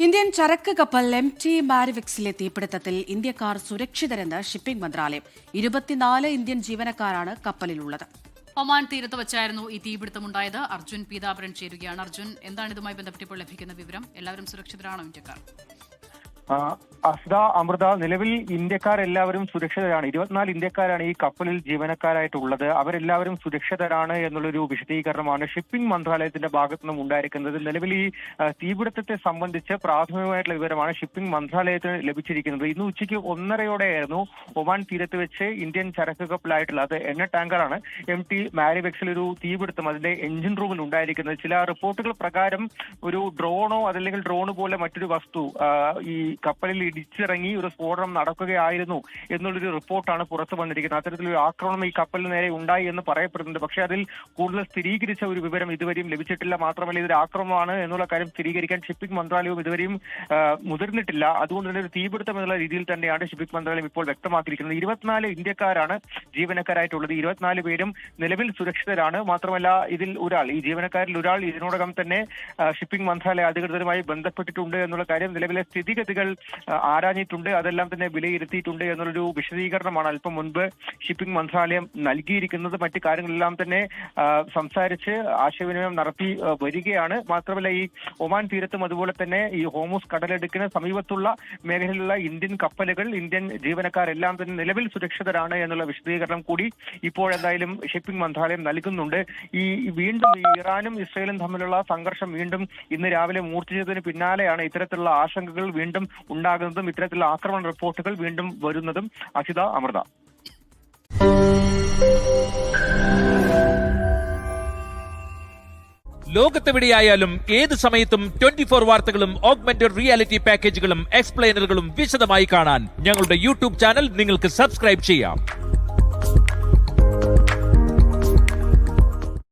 Indian ചരക്ക് കപ്പൽ MT മാരിവിക്സിലെ തീപിടുത്തത്തിൽ ഇന്ത്യക്കാർ സുരക്ഷിതരെന്ന് ഷിപ്പിംഗ് മന്ത്രാലയം. 24 ഇന്ത്യൻ ജീവനക്കാരാണ് കപ്പലിലുള്ളത്. ഒമാൻ തീരത്ത് വെച്ചായിരുന്നു ഈ തീപിടുത്തമുണ്ടായത്. അർജുൻ പീതാംബരൻ ചേരുകയാണ്. അർജുൻ, എന്താണ് ഇതുമായി ബന്ധപ്പെട്ട് ഇപ്പോൾ ലഭിക്കുന്ന വിവരം? എല്ലാവരും സുരക്ഷിതരാണോ ഇന്ത്യക്കാർ? അസ്ദ, അമൃത, നിലവിൽ ഇന്ത്യക്കാരെല്ലാവരും സുരക്ഷിതരാണ്. 24 ഇന്ത്യക്കാരാണ് ഈ കപ്പലിൽ ജീവനക്കാരായിട്ടുള്ളത്. അവരെല്ലാവരും സുരക്ഷിതരാണ് എന്നുള്ളൊരു വിശദീകരണമാണ് ഷിപ്പിംഗ് മന്ത്രാലയത്തിന്റെ ഭാഗത്തു നിന്നും ഉണ്ടായിരിക്കുന്നത്. നിലവിൽ ഈ തീപിടുത്തത്തെ സംബന്ധിച്ച് പ്രാഥമികമായിട്ടുള്ള വിവരമാണ് ഷിപ്പിംഗ് മന്ത്രാലയത്തിന് ലഭിച്ചിരിക്കുന്നത്. ഇന്ന് ഉച്ചയ്ക്ക് 1:30 ഒമാൻ തീരത്ത് വെച്ച് ഇന്ത്യൻ ചരക്ക് കപ്പലായിട്ടുള്ള അത് എണ്ണ ടാങ്കറാണ് MT മാരിവെക്സിൽ ഒരു തീപിടുത്തം അതിന്റെ എഞ്ചിൻ റൂമിൽ ഉണ്ടായിരിക്കുന്നത്. ചില റിപ്പോർട്ടുകൾ പ്രകാരം ഒരു ഡ്രോണോ അതല്ലെങ്കിൽ ഡ്രോണ് പോലെ മറ്റൊരു വസ്തു ഈ കപ്പലിൽ ഇടിച്ചിറങ്ങി ഒരു സ്ഫോടനം നടക്കുകയായിരുന്നു എന്നുള്ളൊരു റിപ്പോർട്ടാണ് പുറത്തു വന്നിരിക്കുന്നത്. അത്തരത്തിലൊരു ആക്രമണം ഈ കപ്പലിന് നേരെ ഉണ്ടായി എന്ന് പറയപ്പെടുന്നുണ്ട്. പക്ഷേ അതിൽ കൂടുതൽ സ്ഥിരീകരിച്ച ഒരു വിവരം ഇതുവരെയും ലഭിച്ചിട്ടില്ല. മാത്രമല്ല ഇതൊരു ആക്രമണമാണ് എന്നുള്ള കാര്യം സ്ഥിരീകരിക്കാൻ ഷിപ്പിംഗ് മന്ത്രാലയവും ഇതുവരെയും മുതിർന്നിട്ടില്ല. അതുകൊണ്ട് തന്നെ ഒരു തീപിടുത്തം എന്നുള്ള രീതിയിൽ തന്നെയാണ് ഷിപ്പിംഗ് മന്ത്രാലയം ഇപ്പോൾ വ്യക്തമാക്കിയിരിക്കുന്നത്. 24 ഇന്ത്യക്കാരാണ് ജീവനക്കാരായിട്ടുള്ളത്. 24 പേരും നിലവിൽ സുരക്ഷിതരാണ്. മാത്രമല്ല ഇതിൽ ഒരാൾ, ഈ ജീവനക്കാരിൽ ഒരാൾ ഇതിനോടകം തന്നെ ഷിപ്പിംഗ് മന്ത്രാലയ അധികൃതരുമായി ബന്ധപ്പെട്ടിട്ടുണ്ട് എന്നുള്ള കാര്യം, നിലവിലെ സ്ഥിതിഗതികൾ ആരാഞ്ഞിട്ടുണ്ട്, അതെല്ലാം തന്നെ വിലയിരുത്തിയിട്ടുണ്ട് എന്നുള്ളൊരു വിശദീകരണമാണ് അല്പം മുൻപ് ഷിപ്പിംഗ് മന്ത്രാലയം നൽകിയിരിക്കുന്നത്. മറ്റു കാര്യങ്ങളെല്ലാം തന്നെ സംസാരിച്ച് ആശയവിനിമയം നടത്തി വരികയാണ്. മാത്രമല്ല ഈ ഒമാൻ തീരത്തും അതുപോലെ തന്നെ ഈ ഹോർമുസ് കടലിടുക്കിന് സമീപത്തുള്ള മേഖലയിലുള്ള ഇന്ത്യൻ കപ്പലുകൾ, ഇന്ത്യൻ ജീവനക്കാരെല്ലാം തന്നെ നിലവിൽ സുരക്ഷിതരാണ് എന്നുള്ള വിശദീകരണം കൂടി ഇപ്പോഴെന്തായാലും ഷിപ്പിംഗ് മന്ത്രാലയം നൽകുന്നുണ്ട്. ഈ വീണ്ടും ഇറാനും ഇസ്രയേലും തമ്മിലുള്ള സംഘർഷം വീണ്ടും ഇന്ന് രാവിലെ മൂർച്ഛിച്ചതിന് പിന്നാലെയാണ് ഇത്തരത്തിലുള്ള ആശങ്കകൾ വീണ്ടും ഉണ്ടാകുന്നതും ഇത്തരത്തിലുള്ള ആക്രമണ റിപ്പോർട്ടുകൾ വീണ്ടും വരുന്നതും. അസിത, അമൃത. ലോകത്തെവിടെയായാലും ഏത് സമയത്തും 24 വാർത്തകളും ഓഗ്മെന്റഡ് റിയാലിറ്റി പാക്കേജുകളും എക്സ്പ്ലെയിനറുകളും വിശദമായി കാണാൻ ഞങ്ങളുടെ YouTube ചാനൽ നിങ്ങൾക്ക് സബ്സ്ക്രൈബ് ചെയ്യാം.